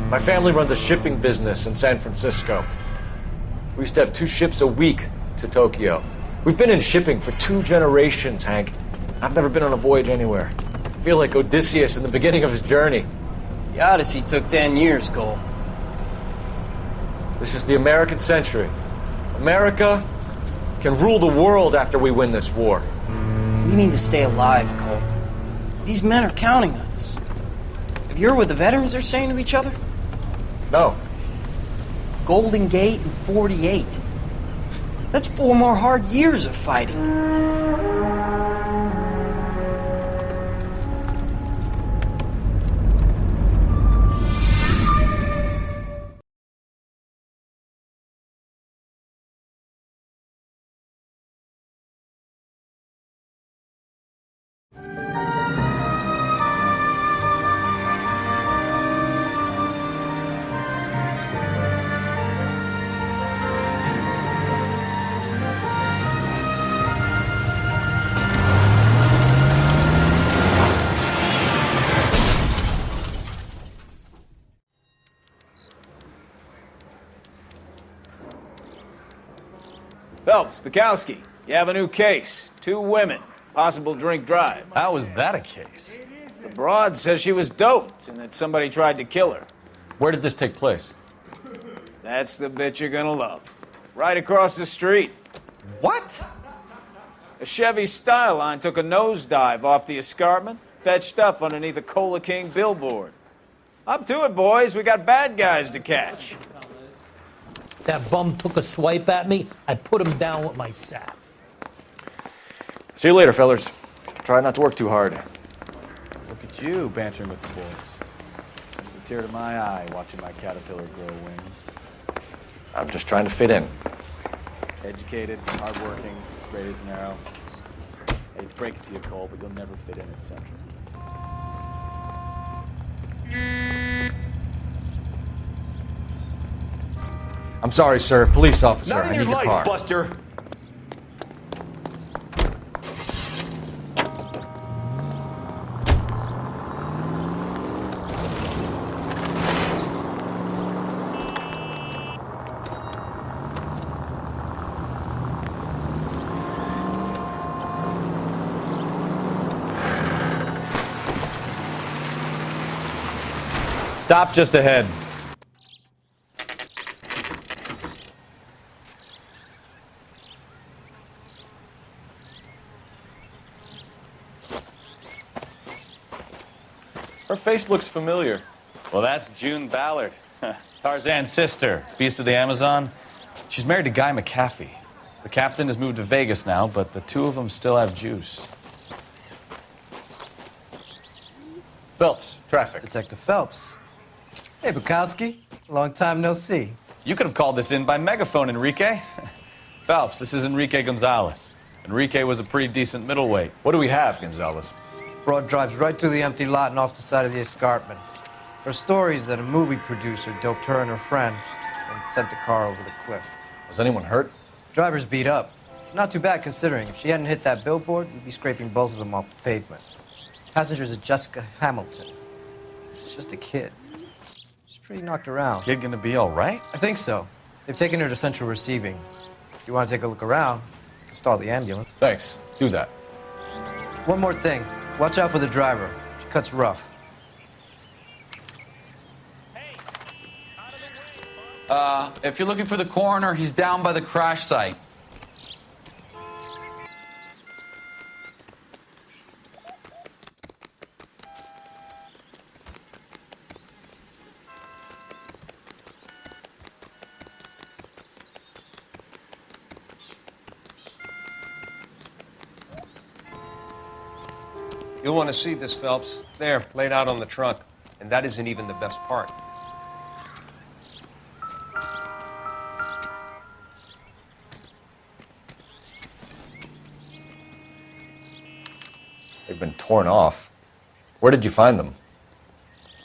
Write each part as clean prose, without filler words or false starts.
My family runs a shipping business in San Francisco. We used to have 2 ships a week to Tokyo. We've been in shipping for 2 generations, Hank. I've never been on a voyage anywhere. I feel like Odysseus in the beginning of his journey. The Odyssey took 10 years, Cole. This is the American century. America can rule the world after we win this war. We need to stay alive, Cole. These men are counting on us. Have you heard what the veterans are saying to each other? No. Golden Gate in 48. That's 4 more hard years of fighting. Phelps, Bukowski, you have a new case. 2 women, possible drink drive. How is that a case? The broad says she was doped and that somebody tried to kill her. Where did this take place? That's the bit you're gonna love. Right across the street. What? A Chevy Styline took a nosedive off the escarpment, fetched up underneath a Cola King billboard. Up to it, boys. We got bad guys to catch. That bum took a swipe at me, I put him down with my sap. See you later, fellers. Try not to work too hard. Look at you bantering with the boys. There's a tear to my eye watching my caterpillar grow wings. I'm just trying to fit in. Educated, hardworking, straight as an arrow. I hate to break it to you, Cole, but you'll never fit in at Central. I'm sorry, sir. Police officer. Not in I your need your life, car. Buster. Stop just ahead. Her face looks familiar. Well, that's June Ballard, Tarzan's sister, beast of the Amazon. She's married to Guy McAfee. The captain has moved to Vegas now, but the 2 of them still have juice. Phelps, traffic. Detective Phelps. Hey, Bukowski. Long time no see. You could have called this in by megaphone, Enrique. Phelps, this is Enrique Gonzalez. Enrique was a pretty decent middleweight. What do we have, Gonzalez? Broad drives right through the empty lot and off the side of the escarpment. Her story is that a movie producer doped her and her friend and sent the car over the cliff. Was anyone hurt? Driver's beat up. Not too bad considering. If she hadn't hit that billboard, we'd be scraping both of them off the pavement. Passenger's a Jessica Hamilton. She's just a kid. She's pretty knocked around. Kid gonna be all right? I think so. They've taken her to Central Receiving. If you want to take a look around, stall the ambulance. Thanks. Do that. One more thing. Watch out for the driver. She cuts rough. If you're looking for the coroner, he's down by the crash site. You'll want to see this, Phelps. There, laid out on the trunk. And that isn't even the best part. They've been torn off. Where did you find them?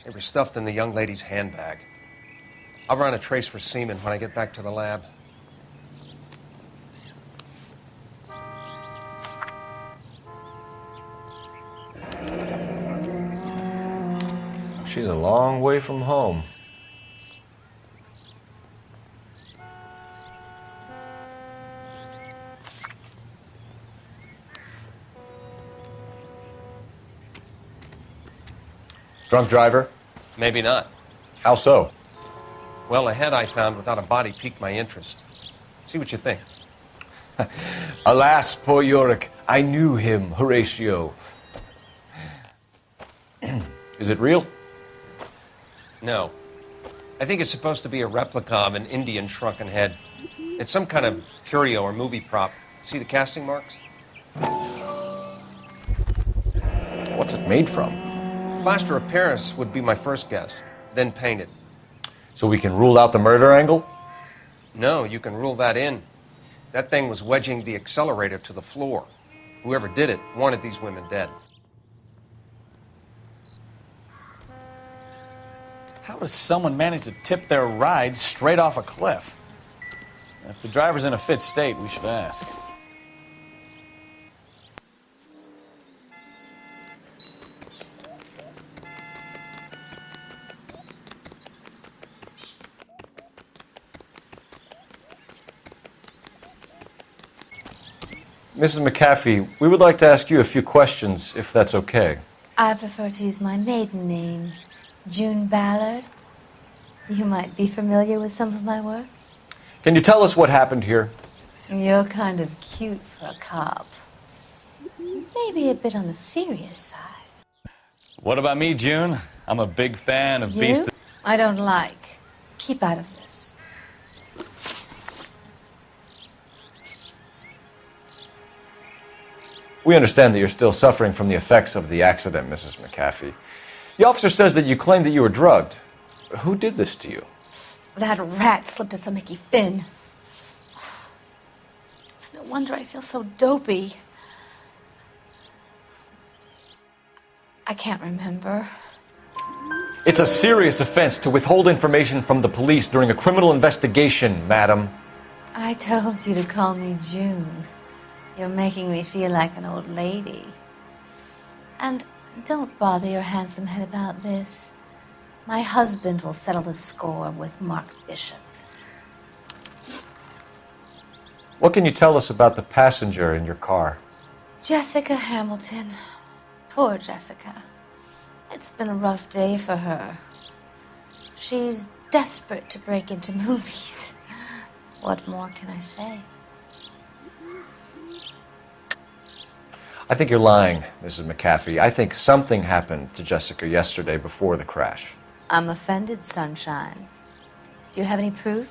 They were stuffed in the young lady's handbag. I'll run a trace for semen when I get back to the lab. She's a long way from home. Drunk driver? Maybe not. How so? Well, a head I found without a body piqued my interest. See what you think. Alas, poor Yorick, I knew him, Horatio. Is it real? No. I think it's supposed to be a replica of an Indian shrunken head. It's some kind of curio or movie prop. See the casting marks? What's it made from? Plaster of Paris would be my first guess, then painted. So we can rule out the murder angle? No, you can rule that in. That thing was wedging the accelerator to the floor. Whoever did it wanted these women dead. How does someone manage to tip their ride straight off a cliff? If the driver's in a fit state, we should ask. Mrs. McAfee, we would like to ask you a few questions, if that's okay. I prefer to use my maiden name, June Ballard. You might be familiar with some of my work. Can you tell us what happened here? You're kind of cute for a cop. Maybe a bit on the serious side. What about me, June? I'm a big fan of You? Beast. I don't like. Keep out of this. We understand that you're still suffering from the effects of the accident, Mrs. McAfee. The officer says that you claimed that you were drugged. Who did this to you? That rat slipped us a Mickey Finn. It's no wonder I feel so dopey. I can't remember. It's a serious offense to withhold information from the police during a criminal investigation, madam. I told you to call me June. You're making me feel like an old lady. And don't bother your handsome head about this. My husband will settle the score with Mark Bishop. What can you tell us about the passenger in your car? Jessica Hamilton. Poor Jessica. It's been a rough day for her. She's desperate to break into movies. What more can I say? I think you're lying, Mrs. McAfee. I think something happened to Jessica yesterday before the crash. I'm offended, Sunshine. Do you have any proof?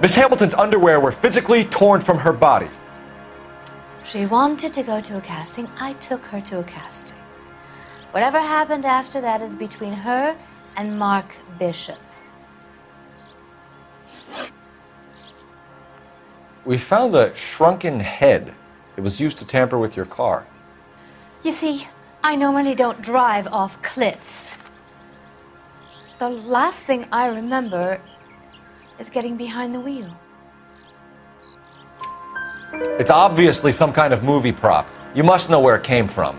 Miss Hamilton's underwear were physically torn from her body. She wanted to go to a casting. I took her to a casting. Whatever happened after that is between her and Mark Bishop. We found a shrunken head. It was used to tamper with your car. You see, I normally don't drive off cliffs. The last thing I remember is getting behind the wheel. It's obviously some kind of movie prop. You must know where it came from.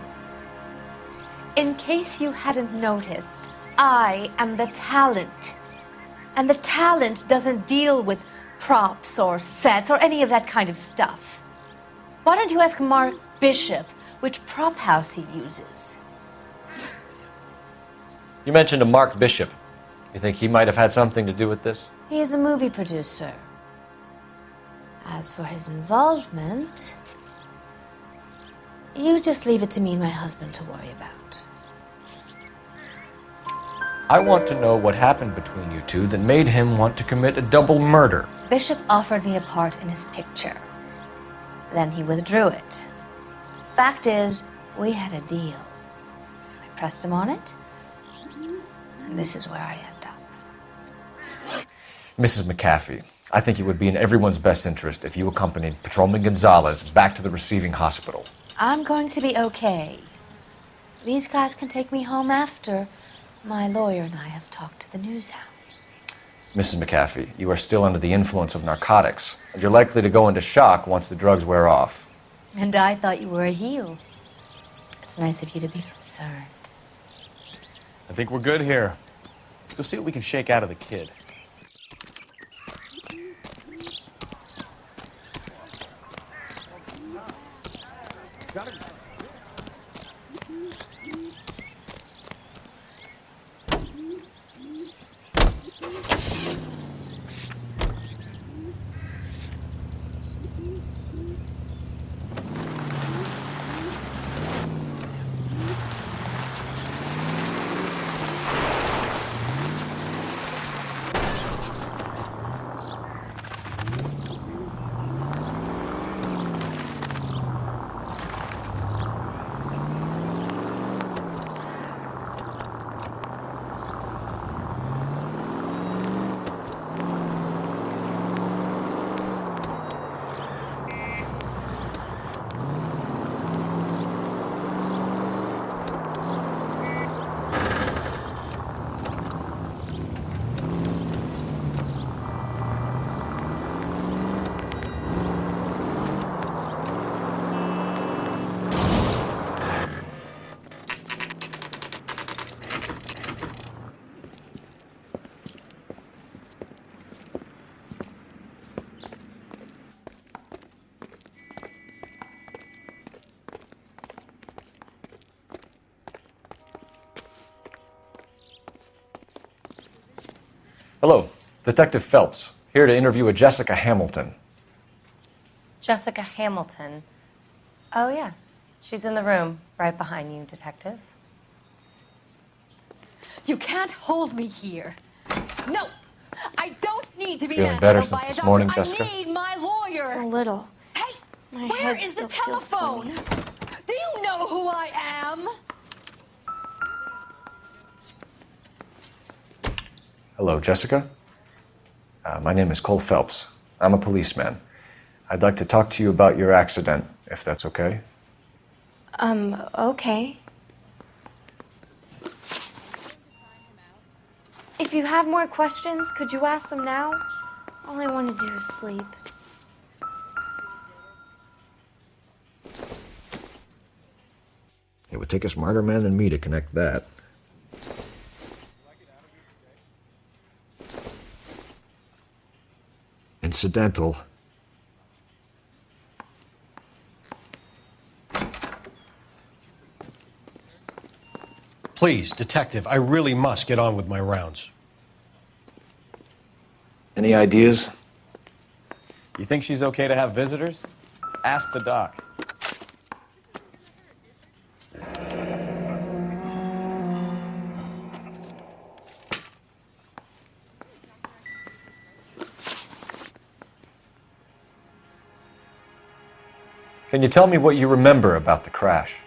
In case you hadn't noticed, I am the talent. And the talent doesn't deal with props or sets or any of that kind of stuff. Why don't you ask Mark Bishop which prop house he uses? You mentioned a Mark Bishop. You think he might have had something to do with this? He is a movie producer. As for his involvement, you just leave it to me and my husband to worry about. I want to know what happened between you two that made him want to commit a double murder. Bishop offered me a part in his picture. Then he withdrew it. Fact is, we had a deal. I pressed him on it, and this is where I end up. Mrs. McAfee, I think it would be in everyone's best interest if you accompanied Patrolman Gonzalez back to the receiving hospital. I'm going to be okay. These guys can take me home after my lawyer and I have talked to the news hounds. Mrs. McAfee, you are still under the influence of narcotics, and you're likely to go into shock once the drugs wear off. And I thought you were a heel. It's nice of you to be concerned. I think we're good here. Let's go see what we can shake out of the kid. Hello, Detective Phelps, here to interview a Jessica Hamilton. Jessica Hamilton. Oh, yes. She's in the room right behind you, Detective. You can't hold me here. No! I don't need to be Feeling better manhandled since by a this doctor. morning, Jessica? I need my lawyer. A little. Hey, My where head is the still feels telephone? swimming. Do you know who I am? Hello, Jessica. My name is Cole Phelps. I'm a policeman. I'd like to talk to you about your accident, if that's okay. Okay. If you have more questions, could you ask them now? All I want to do is sleep. It would take a smarter man than me to connect that. Incidental. Please, Detective, I really must get on with my rounds. Any ideas? You think she's okay to have visitors? Ask the doc. Can you tell me what you remember about the crash?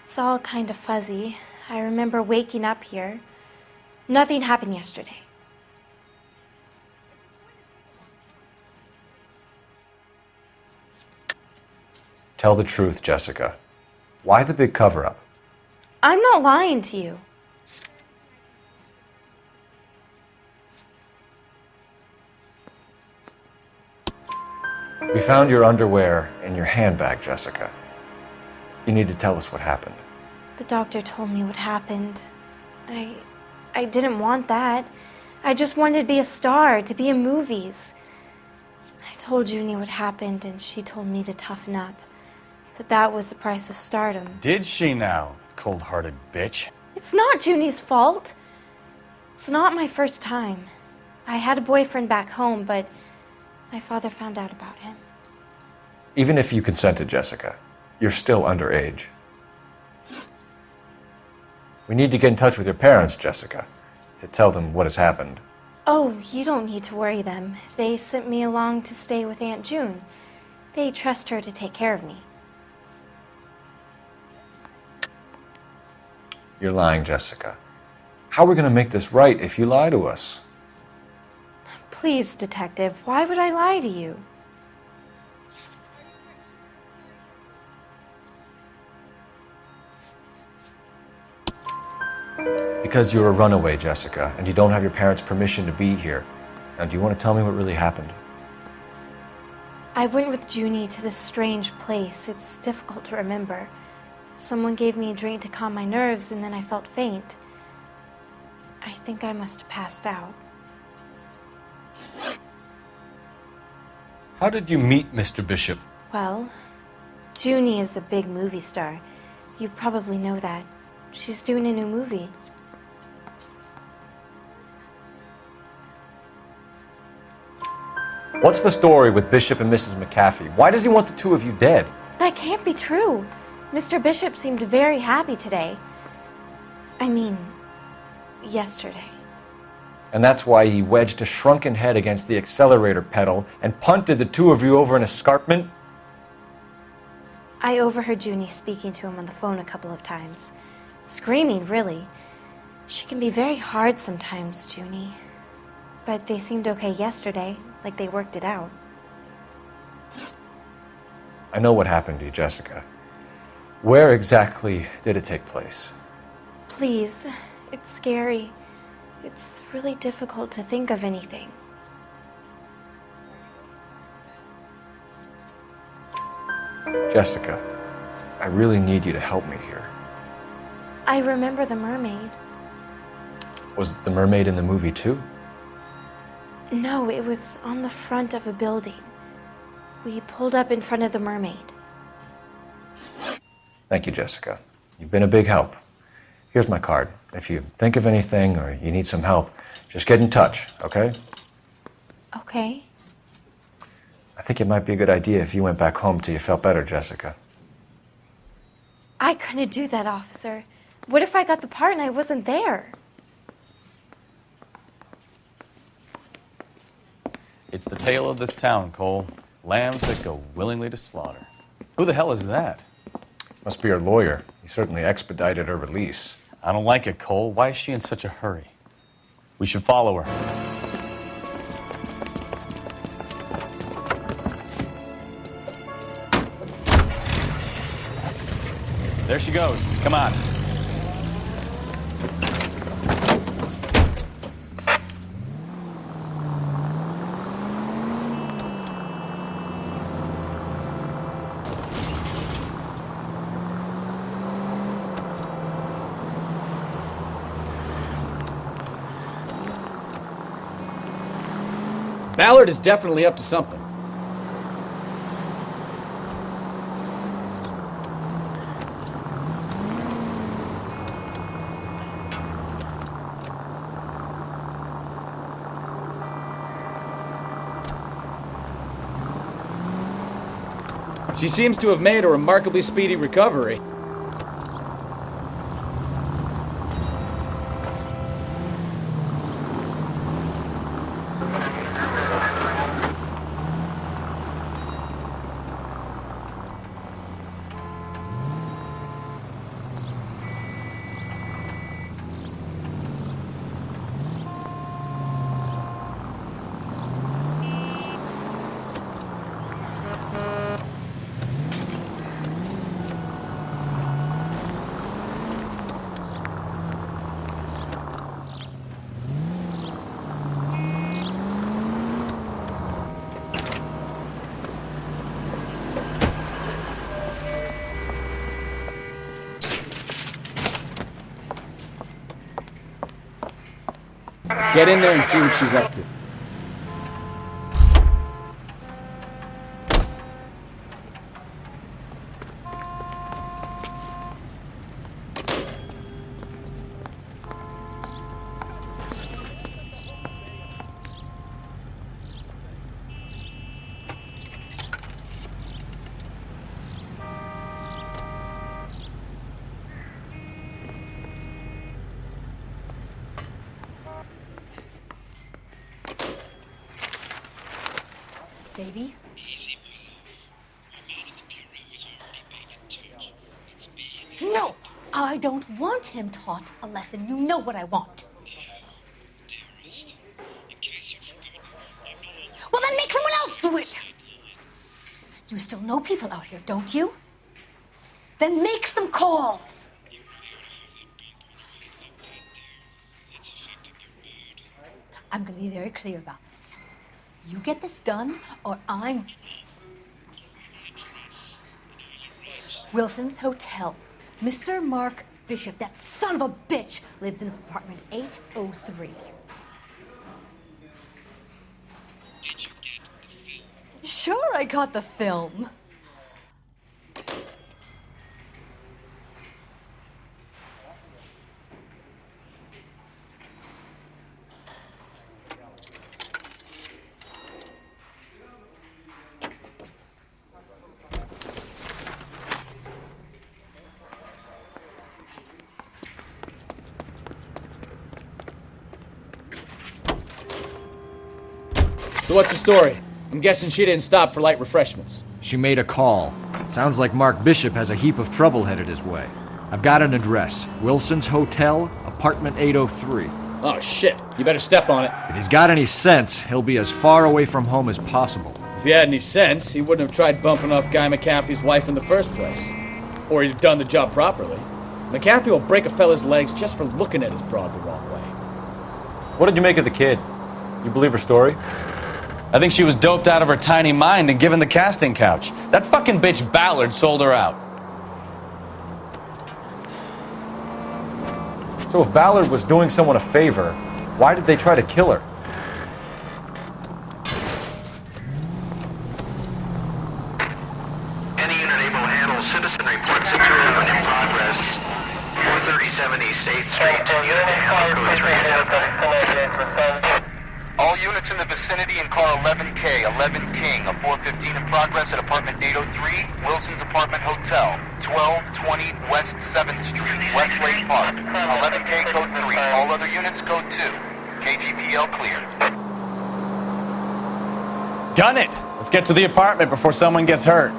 It's all kind of fuzzy. I remember waking up here. Nothing happened yesterday. Tell the truth, Jessica. Why the big cover-up? I'm not lying to you. We found your underwear in your handbag, Jessica. You need to tell us what happened. The doctor told me what happened. I didn't want that. I just wanted to be a star, to be in movies. I told Junie what happened, and she told me to toughen up. That was the price of stardom. Did she now, cold-hearted bitch? It's not Junie's fault. It's not my first time. I had a boyfriend back home, but my father found out about him. Even if you consented, Jessica, you're still underage. We need to get in touch with your parents, Jessica, to tell them what has happened. Oh, you don't need to worry them. They sent me along to stay with Aunt June. They trust her to take care of me. You're lying, Jessica. How are we going to make this right if you lie to us? Please, Detective, why would I lie to you? Because you're a runaway, Jessica, and you don't have your parents' permission to be here. Now, do you want to tell me what really happened? I went with Junie to this strange place. It's difficult to remember. Someone gave me a drink to calm my nerves, and then I felt faint. I think I must have passed out. How did you meet Mr. Bishop? Well, Junie is a big movie star. You probably know that. She's doing a new movie. What's the story with Bishop and Mrs. McAfee? Why does he want the two of you dead? That can't be true. Mr. Bishop seemed very happy today. I mean, yesterday. And that's why he wedged a shrunken head against the accelerator pedal and punted the two of you over an escarpment? I overheard Junie speaking to him on the phone a couple of times. Screaming, really. She can be very hard sometimes, Junie. But they seemed okay yesterday, like they worked it out. I know what happened to you, Jessica. Where exactly did it take place? Please, it's scary. It's really difficult to think of anything. Jessica, I really need you to help me here. I remember the mermaid. Was the mermaid in the movie too? No, it was on the front of a building. We pulled up in front of the mermaid. Thank you, Jessica. You've been a big help. Here's my card. If you think of anything or you need some help, just get in touch, okay? Okay. I think it might be a good idea if you went back home till you felt better, Jessica. I couldn't do that, officer. What if I got the part and I wasn't there? It's the tale of this town, Cole. Lambs that go willingly to slaughter. Who the hell is that? Must be her lawyer. He certainly expedited her release. I don't like it, Cole. Why is she in such a hurry? We should follow her. There she goes. Come on. Ballard is definitely up to something. She seems to have made a remarkably speedy recovery. Get in there and see what she's up to. Baby? No! I don't want him taught a lesson. You know what I want. Well, then make someone else do it! You still know people out here, don't you? Then make some calls! I'm gonna be very clear about this. You get this done, or I'm... Wilson's Hotel. Mr. Mark Bishop, that son of a bitch, lives in apartment 803. Sure, I got the film. So what's the story? I'm guessing she didn't stop for light refreshments. She made a call. Sounds like Mark Bishop has a heap of trouble headed his way. I've got an address. Wilson's Hotel, apartment 803. Oh, shit. You better step on it. If he's got any sense, he'll be as far away from home as possible. If he had any sense, he wouldn't have tried bumping off Guy McAfee's wife in the first place. Or he'd have done the job properly. McAfee will break a fella's legs just for looking at his broad the wrong way. What did you make of the kid? You believe her story? I think she was doped out of her tiny mind and given the casting couch. That fucking bitch Ballard sold her out. So if Ballard was doing someone a favor, why did they try to kill her? Any unit able to handle citizen report situation in progress. 436 270 State Street. Unit code 3. All units in the vicinity in car 11K, 11 King, a 415 in progress at apartment 803, Wilson's Apartment Hotel, 1220 West 7th Street, Westlake Park. 11K code 3. All other units code 2. KGPL clear. Gun it! Let's get to the apartment before someone gets hurt.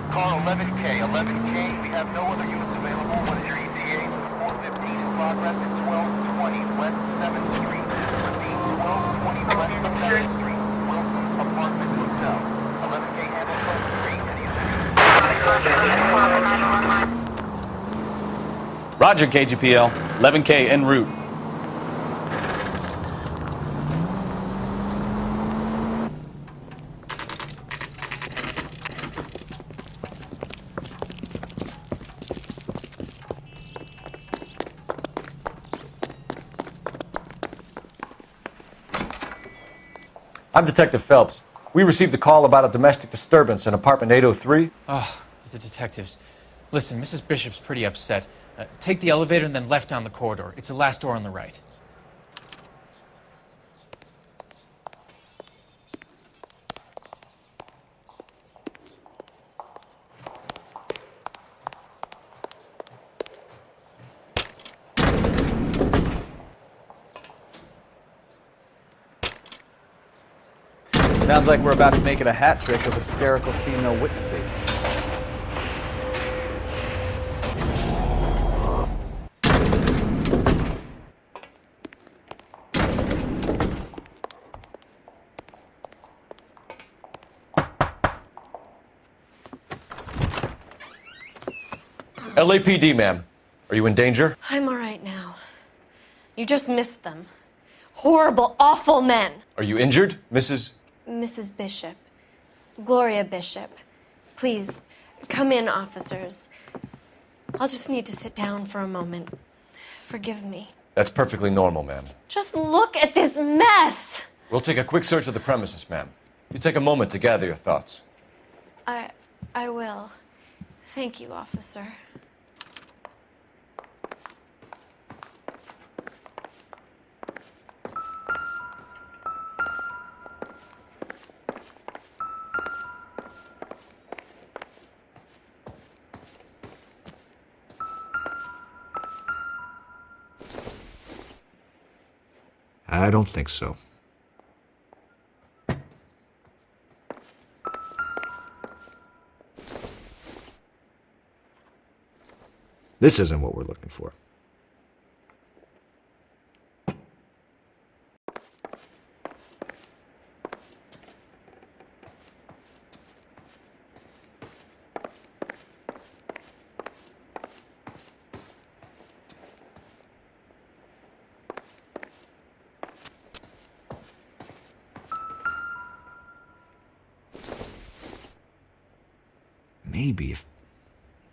Car 11K, 11 King, we have no other units available. What is your ETA? 415 in progress at 1220 West 7th Street. Repeat, 1220 West 7th Street, Wilson's Apartment Hotel. 11K handle code 3. Any other? Roger, KGPL. 11K en route. I'm Detective Phelps. We received a call about a domestic disturbance in apartment 803. Oh, the detectives. Listen, Mrs. Bishop's pretty upset. Take the elevator and then left down the corridor. It's the last door on the right. Sounds like we're about to make it a hat trick of hysterical female witnesses. LAPD, ma'am. Are you in danger? I'm all right now. You just missed them. Horrible, awful men. Are you injured, Mrs.? Mrs. Bishop. Gloria Bishop. Please, come in, officers. I'll just need to sit down for a moment. Forgive me. That's perfectly normal, ma'am. Just look at this mess! We'll take a quick search of the premises, ma'am. You take a moment to gather your thoughts. I will. Thank you, officer. I don't think so. This isn't what we're looking for. Maybe if...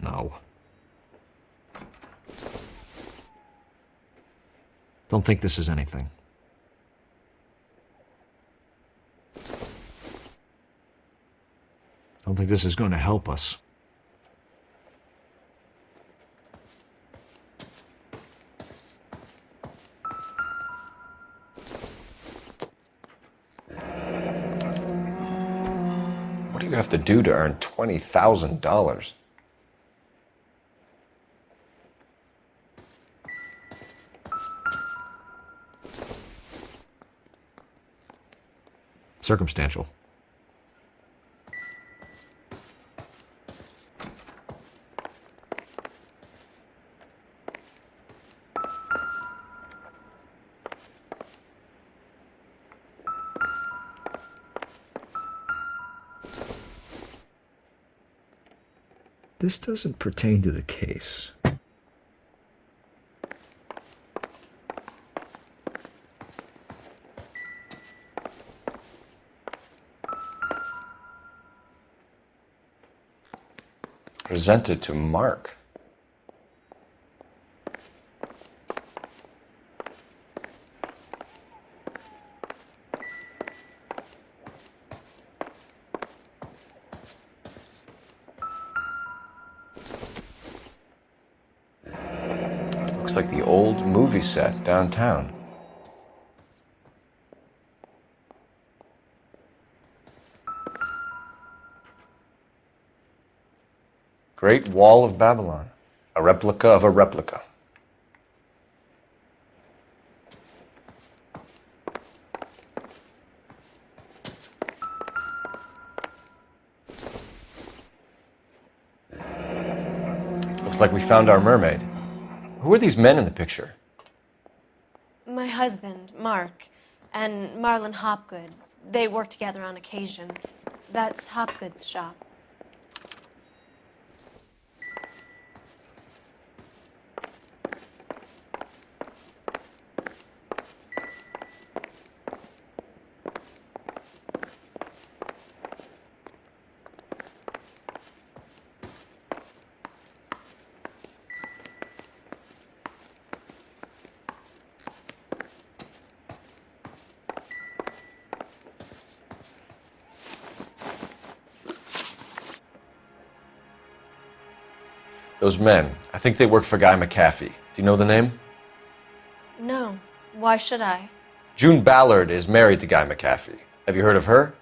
No. Don't think this is anything. Don't think this is going to help us. What do you have to do to earn $20,000? Circumstantial. This doesn't pertain to the case. Presented to Mark. Looks like the old movie set downtown. Great Wall of Babylon, a replica of a replica. Looks like we found our mermaid. Who are these men in the picture? My husband, Mark, and Marlon Hopgood. They work together on occasion. That's Hopgood's shop. Those men, I think they work for Guy McAfee. Do you know the name? No. Why should I? June Ballard is married to Guy McAfee. Have you heard of her?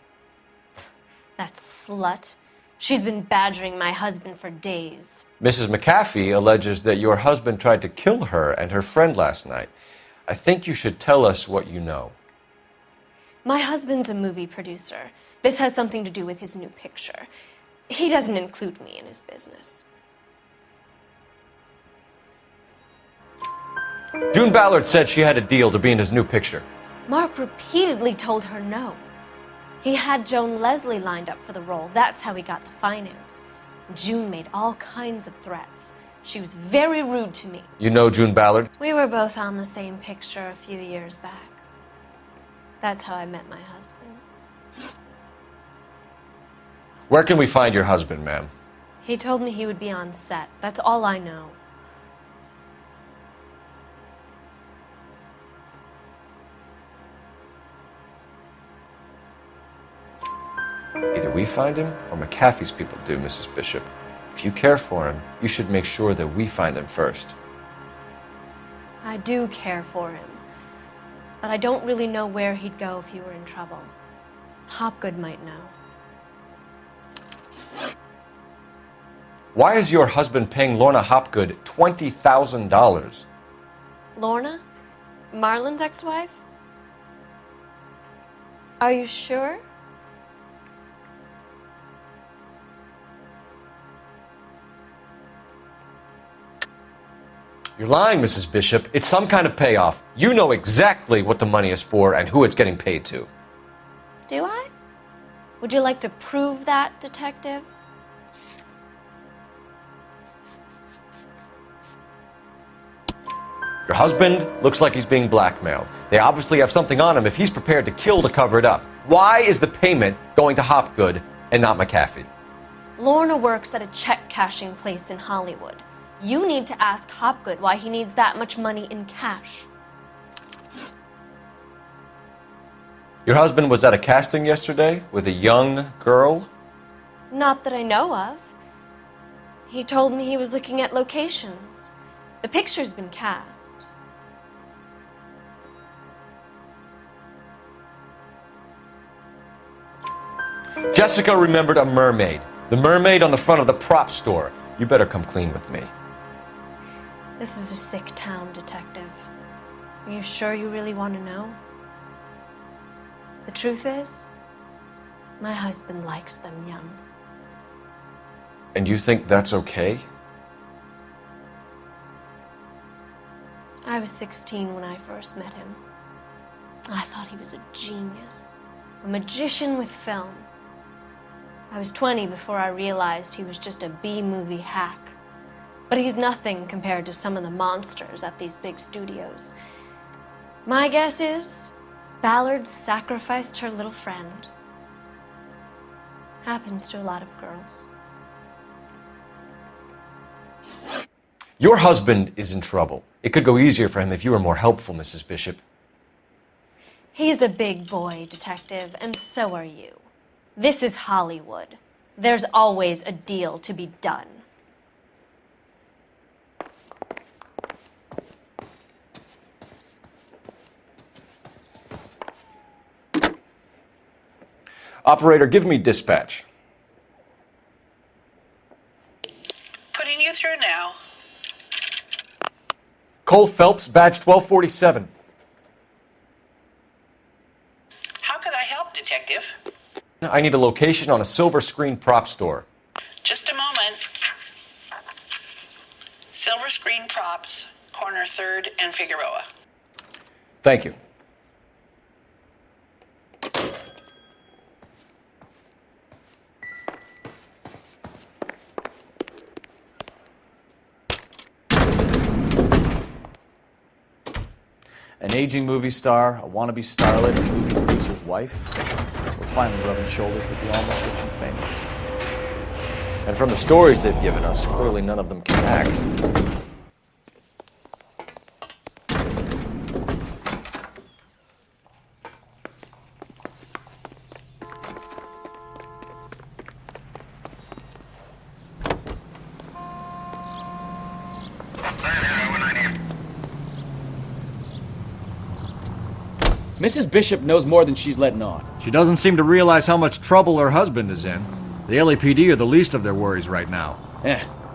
That slut. She's been badgering my husband for days. Mrs. McAfee alleges that your husband tried to kill her and her friend last night. I think you should tell us what you know. My husband's a movie producer. This has something to do with his new picture. He doesn't include me in his business. June Ballard said she had a deal to be in his new picture. Mark repeatedly told her no. He had Joan Leslie lined up for the role. That's how he got the finance. June made all kinds of threats. She was very rude to me. You know June Ballard? We were both on the same picture a few years back. That's how I met my husband. Where can we find your husband, ma'am? He told me he would be on set. That's all I know. Either we find him or McAfee's people do, Mrs. Bishop. If you care for him, you should make sure that we find him first. I do care for him. But I don't really know where he'd go if he were in trouble. Hopgood might know. Why is your husband paying Lorna Hopgood $20,000? Lorna? Marlon's ex-wife? Are you sure? You're lying, Mrs. Bishop. It's some kind of payoff. You know exactly what the money is for and who it's getting paid to. Do I? Would you like to prove that, detective? Your husband looks like he's being blackmailed. They obviously have something on him if he's prepared to kill to cover it up. Why is the payment going to Hopgood and not McAfee? Lorna works at a check-cashing place in Hollywood. You need to ask Hopgood why he needs that much money in cash. Your husband was at a casting yesterday with a young girl? Not that I know of. He told me he was looking at locations. The picture's been cast. Jessica remembered a mermaid. The mermaid on the front of the prop store. You better come clean with me. This is a sick town, detective. Are you sure you really want to know? The truth is, my husband likes them young. And you think that's okay? I was 16 when I first met him. I thought he was a genius, a magician with film. I was 20 before I realized he was just a B-movie hack. But he's nothing compared to some of the monsters at these big studios. My guess is Ballard sacrificed her little friend. Happens to a lot of girls. Your husband is in trouble. It could go easier for him if you were more helpful, Mrs. Bishop. He's a big boy, Detective, and so are you. This is Hollywood. There's always a deal to be done. Operator, give me dispatch. Putting you through now. Cole Phelps, badge 1247. How could I help, Detective? I need a location on a silver screen prop store. Just a moment. Silver Screen Props, corner 3rd and Figueroa. Thank you. An aging movie star, a wannabe starlet, a movie producer's wife. We're finally rubbing shoulders with the almost rich and famous. And from the stories they've given us, clearly none of them can act. Mrs. Bishop knows more than she's letting on. She doesn't seem to realize how much trouble her husband is in. The LAPD are the least of their worries right now.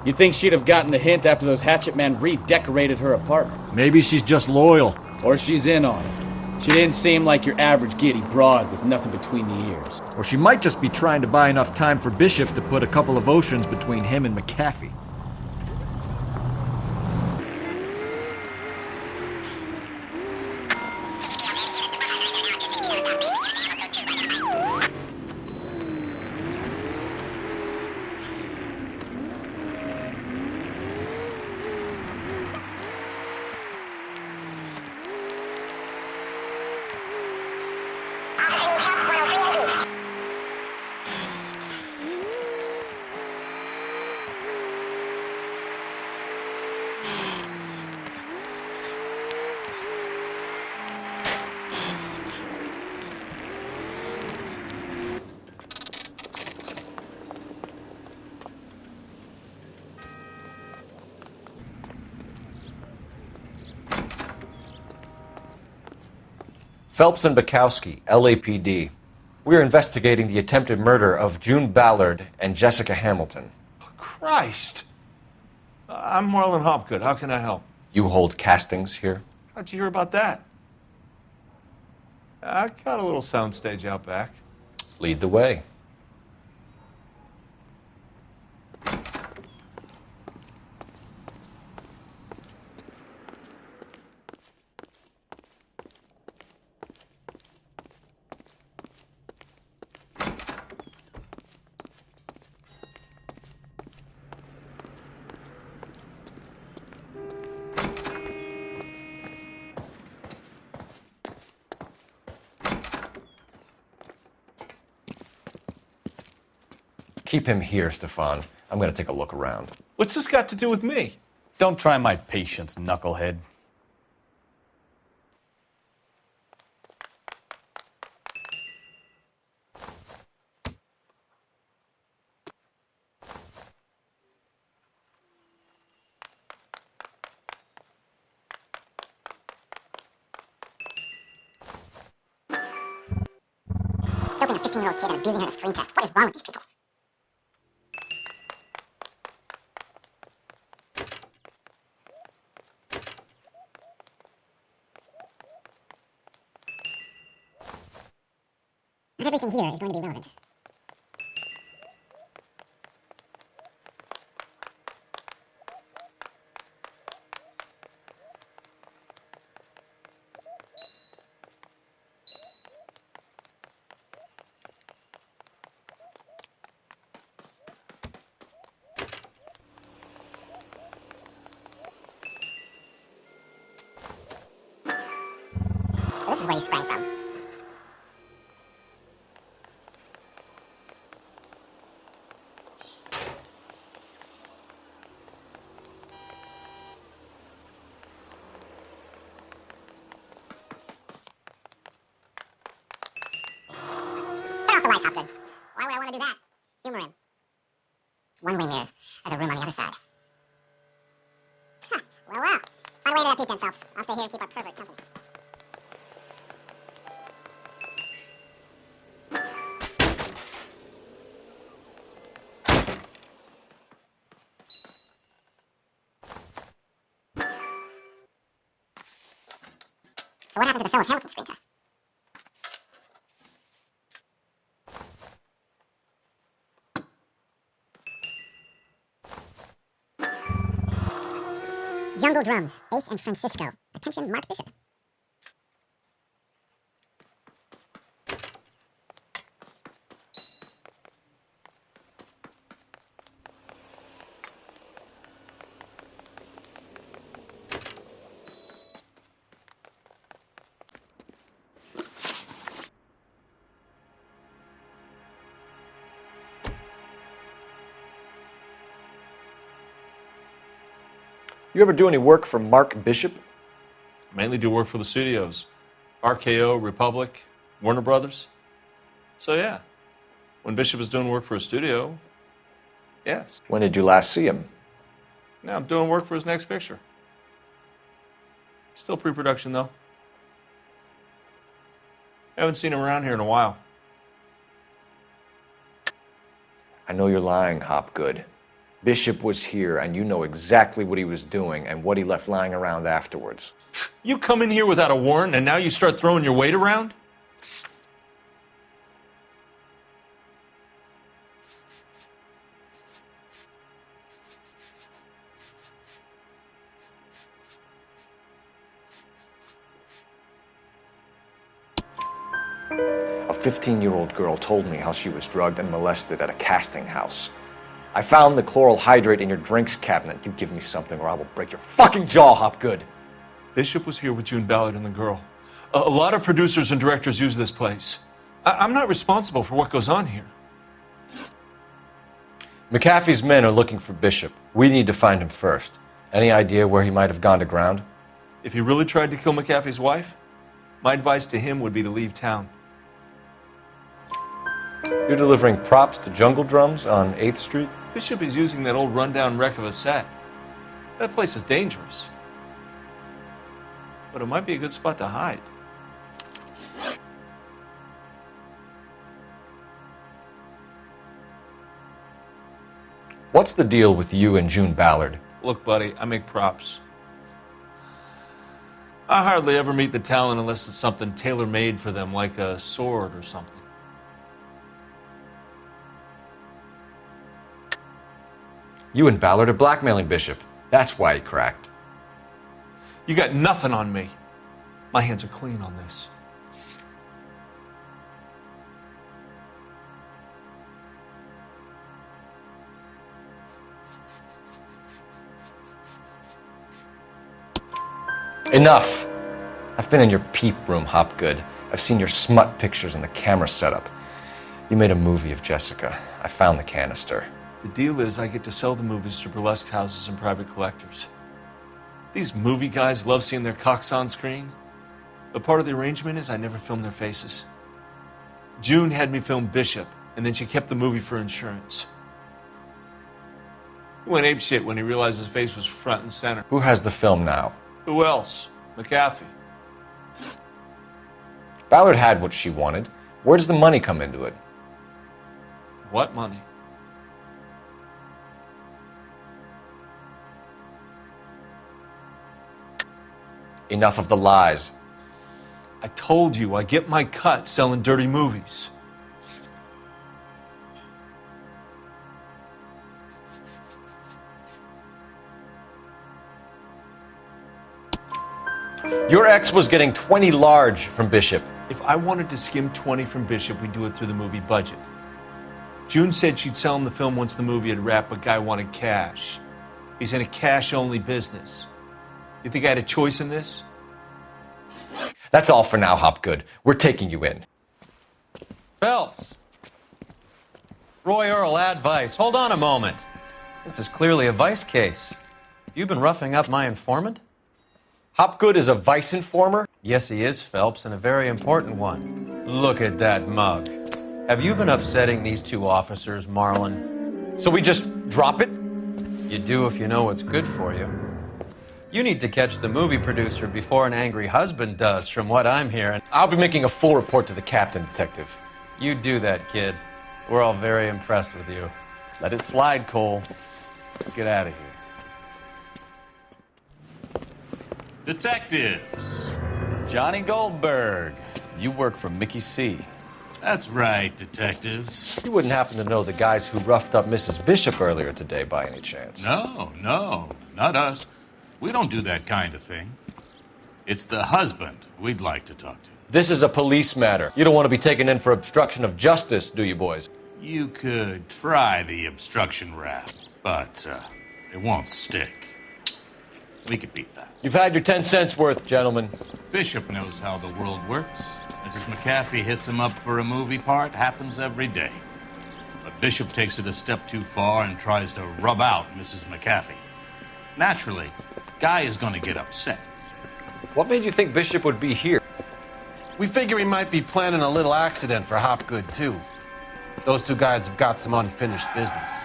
You'd think she'd have gotten the hint after those hatchet men redecorated her apartment. Maybe she's just loyal. Or she's in on it. She didn't seem like your average giddy broad with nothing between the ears. Or she might just be trying to buy enough time for Bishop to put a couple of oceans between him and McAfee. Phelps and Bukowski, LAPD. We're investigating the attempted murder of June Ballard and Jessica Hamilton. Christ! I'm Marlon Hopgood. How can I help? You hold castings here? How'd you hear about that? I got a little soundstage out back. Lead the way. Keep him here, Stefan. I'm going to take a look around. What's this got to do with me? Don't try my patience, knucklehead. Helping a 15-year-old kid and abusing her in a screen test. What is wrong with these people? Not everything here is going to be relevant. So this is where you sprang from. Hopgood. Why would I want to do that? Humor him. One-way mirrors. There's a room on the other side. Huh. Well. Find a way to that peep then, Phelps. I'll stay here and keep our pervert company. So what happened to the Philip Hamilton screen test? Jungle Drums, 8th and Francisco. Attention, Mark Bishop. You ever do any work for Mark Bishop? Mainly do work for the studios. RKO, Republic, Warner Brothers. So yeah, when Bishop is doing work for a studio, yes. When did you last see him? Now I'm doing work for his next picture. Still pre-production though. Haven't seen him around here in a while. I know you're lying, Hopgood. Bishop was here, and you know exactly what he was doing and what he left lying around afterwards. You come in here without a warrant, and now you start throwing your weight around? A 15-year-old girl told me how she was drugged and molested at a casting house. I found the chloral hydrate in your drinks cabinet. You give me something or I will break your fucking jaw, Hopgood. Bishop was here with June Ballard and the girl. A lot of producers and directors use this place. I'm not responsible for what goes on here. McAfee's men are looking for Bishop. We need to find him first. Any idea where he might have gone to ground? If he really tried to kill McAfee's wife, my advice to him would be to leave town. You're delivering props to Jungle Drums on 8th Street? Bishop is using that old rundown wreck of a set. That place is dangerous. But it might be a good spot to hide. What's the deal with you and June Ballard? Look, buddy, I make props. I hardly ever meet the talent unless it's something tailor-made for them, like a sword or something. You and Ballard are blackmailing Bishop. That's why he cracked. You got nothing on me. My hands are clean on this. Enough! I've been in your peep room, Hopgood. I've seen your smut pictures and the camera setup. You made a movie of Jessica. I found the canister. The deal is I get to sell the movies to burlesque houses and private collectors. These movie guys love seeing their cocks on screen, but part of the arrangement is I never film their faces. June had me film Bishop, and then she kept the movie for insurance. He went apeshit when he realized his face was front and center. Who has the film now? Who else? McAfee. Ballard had what she wanted. Where does the money come into it? What money? Enough of the lies. I told you I get my cut selling dirty movies. Your ex was getting 20 large from Bishop. If I wanted to skim 20 from Bishop, we'd do it through the movie budget. June said she'd sell him the film once the movie had wrapped, but Guy wanted cash. He's in a cash-only business. You think I had a choice in this? That's all for now, Hopgood. We're taking you in. Phelps. Roy Earl, advice. Hold on a moment. This is clearly a vice case. You've been roughing up my informant? Hopgood is a vice informer? Yes, he is, Phelps, and a very important one. Look at that mug. Have you been upsetting these two officers, Marlon? So we just drop it? You do if you know what's good for you. You need to catch the movie producer before an angry husband does, from what I'm hearing. I'll be making a full report to the captain, Detective. You do that, kid. We're all very impressed with you. Let it slide, Cole. Let's get out of here. Detectives. Johnny Goldberg. You work for Mickey C. That's right, detectives. You wouldn't happen to know the guys who roughed up Mrs. Bishop earlier today by any chance? No, not us. We don't do that kind of thing. It's the husband we'd like to talk to. This is a police matter. You don't want to be taken in for obstruction of justice, do you, boys? You could try the obstruction rap, but it won't stick. We could beat that. You've had your 10 cents worth, gentlemen. Bishop knows how the world works. Mrs. McAfee hits him up for a movie part. Happens every day. But Bishop takes it a step too far and tries to rub out Mrs. McAfee. Naturally, Guy is going to get upset. What made you think Bishop would be here? We figure he might be planning a little accident for Hopgood, too. Those two guys have got some unfinished business.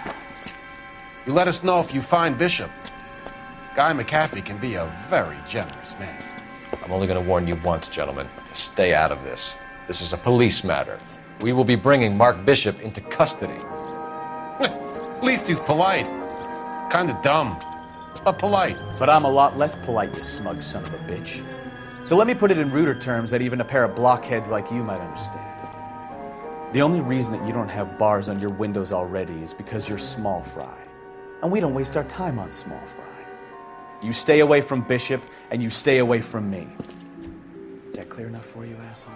You let us know if you find Bishop. Guy McAfee can be a very generous man. I'm only going to warn you once, gentlemen. Stay out of this. This is a police matter. We will be bringing Mark Bishop into custody. At least he's polite. Kind of dumb, but polite. But I'm a lot less polite, you smug son of a bitch. So let me put it in ruder terms that even a pair of blockheads like you might understand. The only reason that you don't have bars on your windows already is because you're small fry. And we don't waste our time on small fry. You stay away from Bishop, and you stay away from me. Is that clear enough for you, asshole?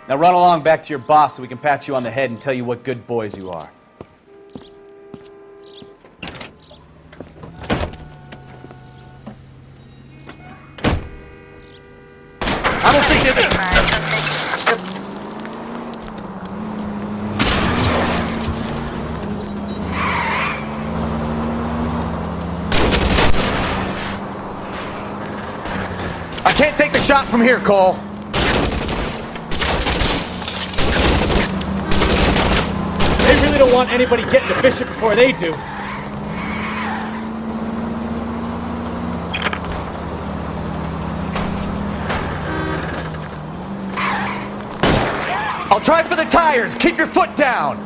Now run along back to your boss so we can pat you on the head and tell you what good boys you are. I don't think that... I can't take the shot from here, Cole. They really don't want anybody getting to Bishop before they do. I'll try for the tires. Keep your foot down.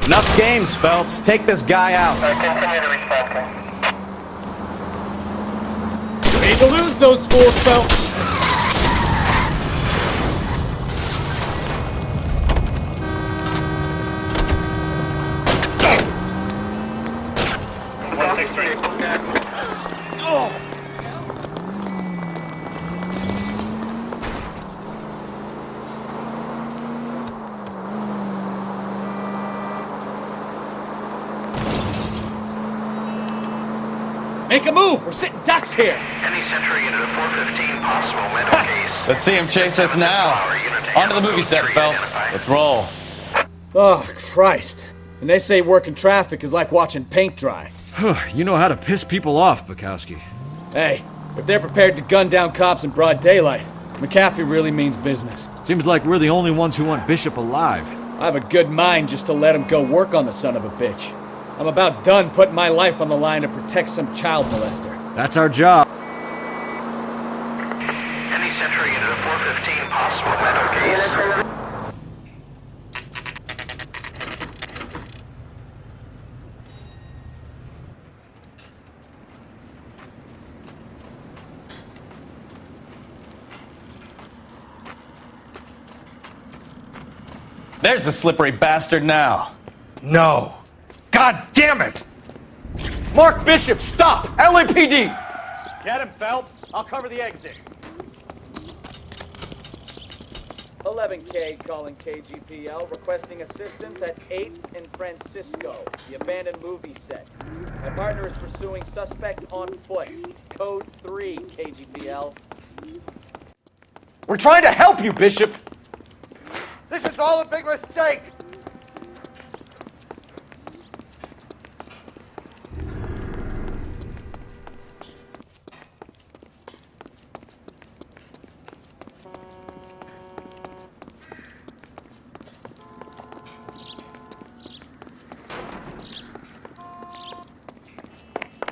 Enough games, Phelps. Take this guy out. Continue to respond. We need to lose those fools, Phelps. Make a move! We're sitting ducks here! Any Century unit of 415, possible mental case. Let's see him chase us now. Onto the movie set, Phelps. Let's roll. Oh, Christ. And they say working traffic is like watching paint dry. You know how to piss people off, Bukowski. Hey, if they're prepared to gun down cops in broad daylight, McAfee really means business. Seems like we're the only ones who want Bishop alive. I have a good mind just to let him go work on the son of a bitch. I'm about done putting my life on the line to protect some child molester. That's our job. Any Century unit of 415, possible mental case. There's the slippery bastard now. No. God damn it! Mark Bishop, stop! LAPD! Get him, Phelps. I'll cover the exit. 11K calling KGPL, requesting assistance at 8th in Francisco, the abandoned movie set. My partner is pursuing suspect on foot. Code 3, KGPL. We're trying to help you, Bishop! This is all a big mistake!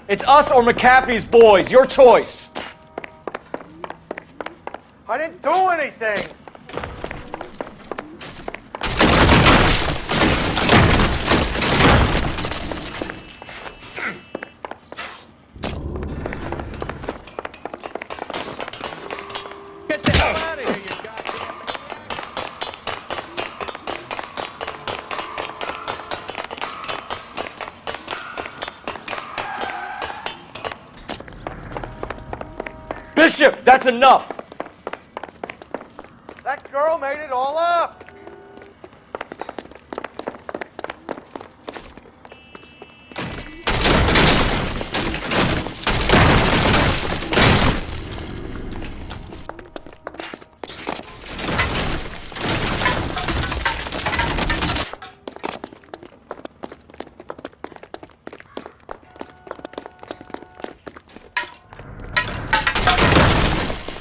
It's us or McAfee's boys. Your choice. I didn't do anything. Get the hell out of here, you goddamn... Bishop, that's enough. That girl made it all up.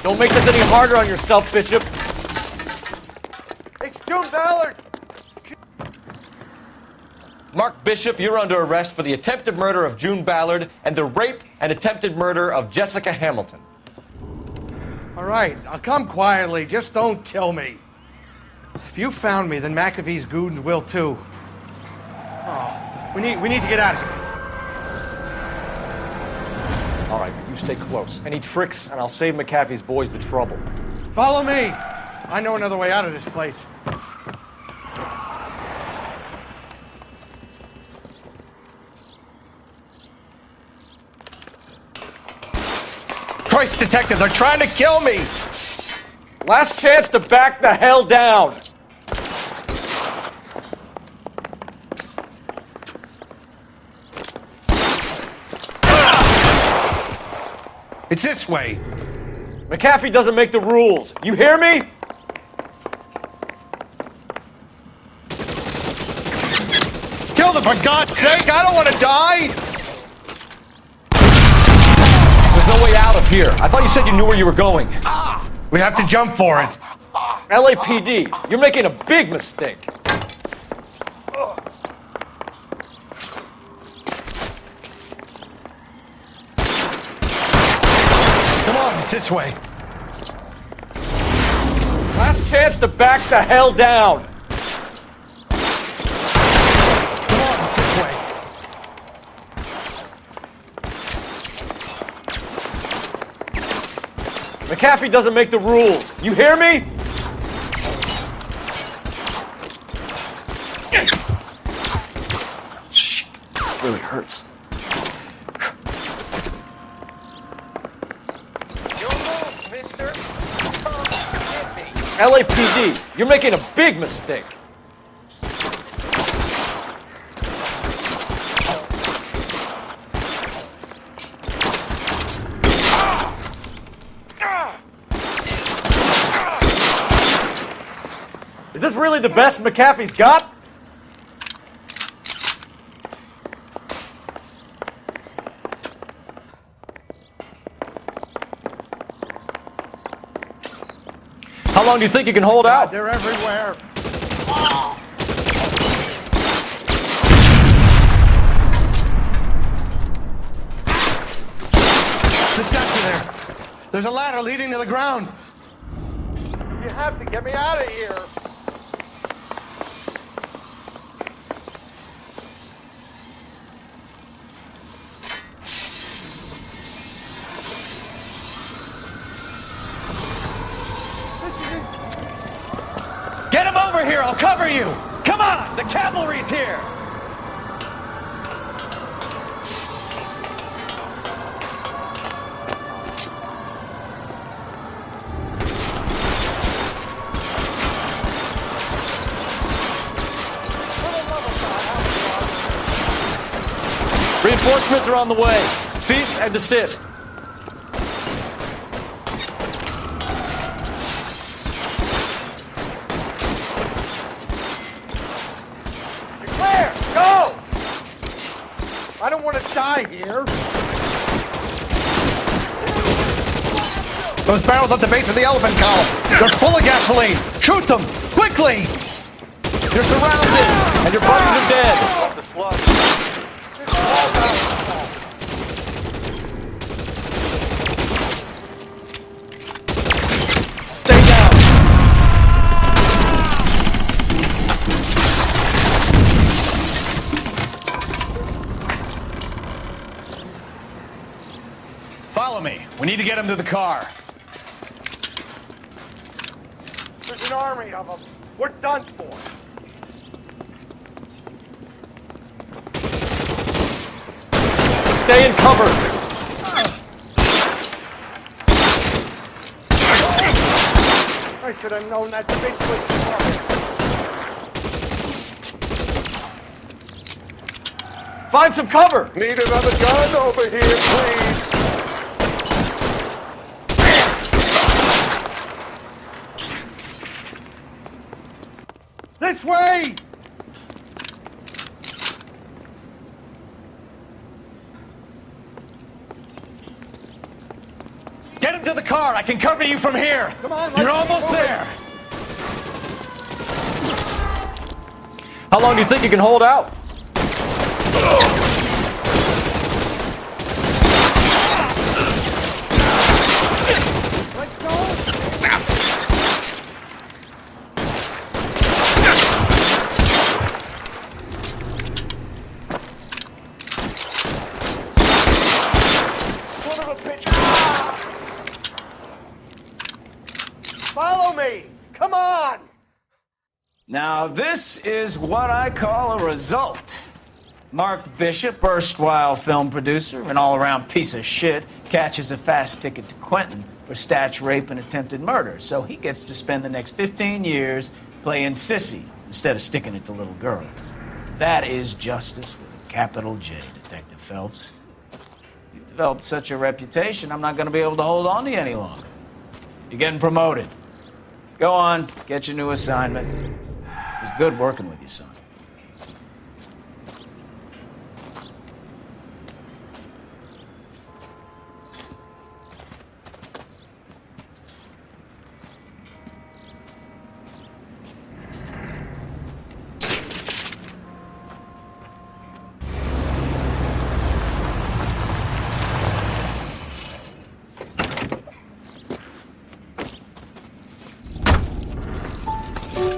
Don't make this any harder on yourself, Bishop. It's June Ballard. Mark Bishop, you're under arrest for the attempted murder of June Ballard and the rape and attempted murder of Jessica Hamilton. All right, I'll come quietly. Just don't kill me. If you found me, then McAfee's goons will too. Oh, we need to get out of here. All right, but you stay close. Any tricks, and I'll save McAfee's boys the trouble. Follow me. I know another way out of this place. Christ, detective, they're trying to kill me! Last chance to back the hell down! It's this way. McAfee doesn't make the rules. You hear me? Kill them, for God's sake! I don't want to die! There's no way out of here. I thought you said you knew where you were going. We have to jump for it. LAPD, you're making a big mistake. Come on, it's this way. Last chance to back the hell down. Come on, it's this way. McAfee doesn't make the rules. You hear me? Shit, this really hurts. LAPD, you're making a big mistake. Is this really the best McAfee's got? How long do you think you can hold out? They're everywhere. Just got you there. There's a ladder leading to the ground. You have to get me out of here. Get him over here, I'll cover you! Come on, the cavalry's here! Reinforcements are on the way. Cease and desist. I don't want to die here. Those barrels at the base of the elephant column. They're full of gasoline. Shoot them, quickly! You're surrounded, and your buddies are dead. Stay down. Follow me. We need to get him to the car. There's an army of them. We're done for. Stay in cover. I should have known that bitch was coming. Find some cover. Need another gun over here, please. This way! Get him to the car. I can cover you from here. Come on, You're almost there. How long do you think you can hold out? Let's go! Son of a bitch! Follow me! Come on! Now, this is what I call a result. Mark Bishop, erstwhile film producer, an all-around piece of shit, catches a fast ticket to Quentin for statch rape and attempted murder. So he gets to spend the next 15 years playing sissy instead of sticking it to little girls. That is justice with a capital J, Detective Phelps. You've developed such a reputation, I'm not going to be able to hold on to you any longer. You're getting promoted. Go on, get your new assignment. It was good working with you, son.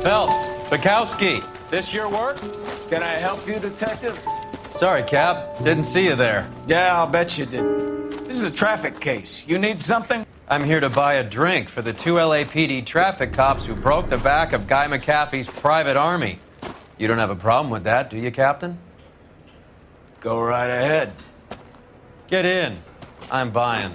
Phelps, Bukowski, this your work? Can I help you, Detective? Sorry, Cap. Didn't see you there. Yeah, I'll bet you did. This is a traffic case. You need something? I'm here to buy a drink for the 2 LAPD traffic cops who broke the back of Guy McAfee's private army. You don't have a problem with that, do you, Captain? Go right ahead. Get in. I'm buying.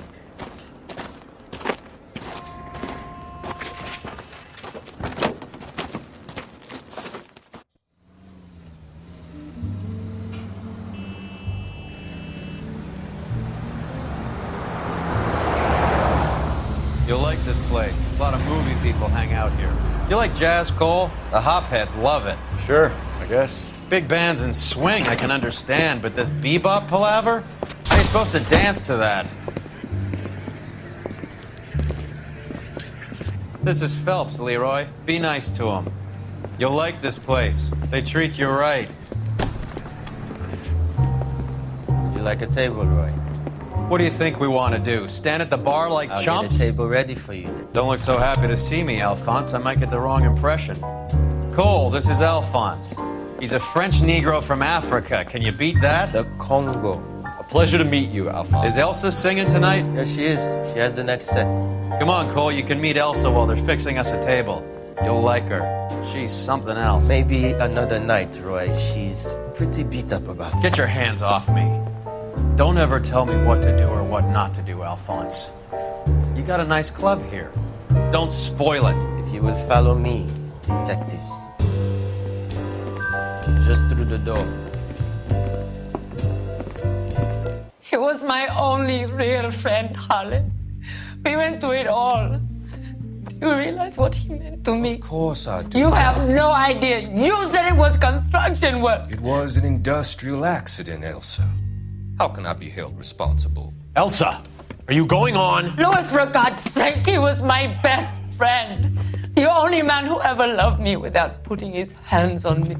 You'll like this place. A lot of movie people hang out here. You like jazz, Cole? The hopheads love it. Sure, I guess. Big bands and swing, I can understand, but this bebop palaver? How are you supposed to dance to that? This is Phelps, Leroy. Be nice to him. You'll like this place. They treat you right. You like a table, Roy? What do you think we want to do? Stand at the bar like I'll chumps? get a table ready for you. Don't look so happy to see me, Alphonse. I might get the wrong impression. Cole, this is Alphonse. He's a French Negro from Africa. Can you beat that? The Congo. A pleasure to meet you, Alphonse. Is Elsa singing tonight? Yes, she is. She has the next set. Come on, Cole. You can meet Elsa while they're fixing us a table. You'll like her. She's something else. Maybe another night, Roy. She's pretty beat up about it. Get your hands off me. Don't ever tell me what to do or what not to do, Alphonse. You got a nice club here. Don't spoil it. If you will follow me, detectives. Just through the door. He was my only real friend, Harlan. We went through it all. Do you realize what he meant to me? Of course I do. You have no idea. You said it was construction work. It was an industrial accident, Elsa. How can I be held responsible? Elsa, are you going on? Louis, for God's sake, he was my best friend. The only man who ever loved me without putting his hands on me.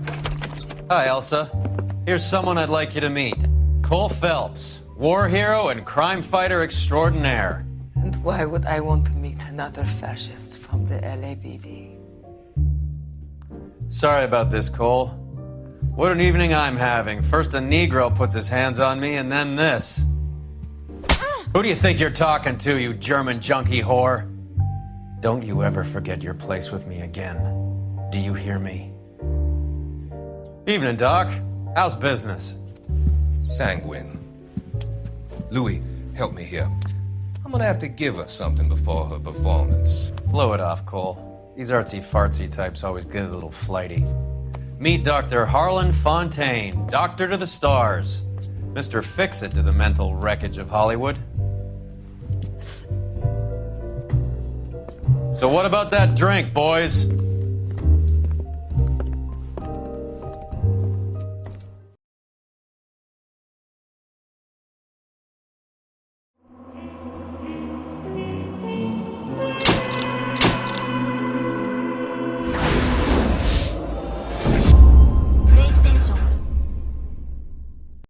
Hi, Elsa. Here's someone I'd like you to meet. Cole Phelps, war hero and crime fighter extraordinaire. And why would I want to meet him? Another fascist from the LAPD. Sorry about this, Cole. What an evening I'm having. First a Negro puts his hands on me, and then this. Who do you think you're talking to, you German junkie whore? Don't you ever forget your place with me again. Do you hear me? Evening, Doc. How's business? Sanguine. Louis, help me here. I'm gonna have to give her something before her performance. Blow it off, Cole. These artsy-fartsy types always get a little flighty. Meet Dr. Harlan Fontaine, doctor to the stars. Mr. Fix-It to the mental wreckage of Hollywood. So what about that drink, boys?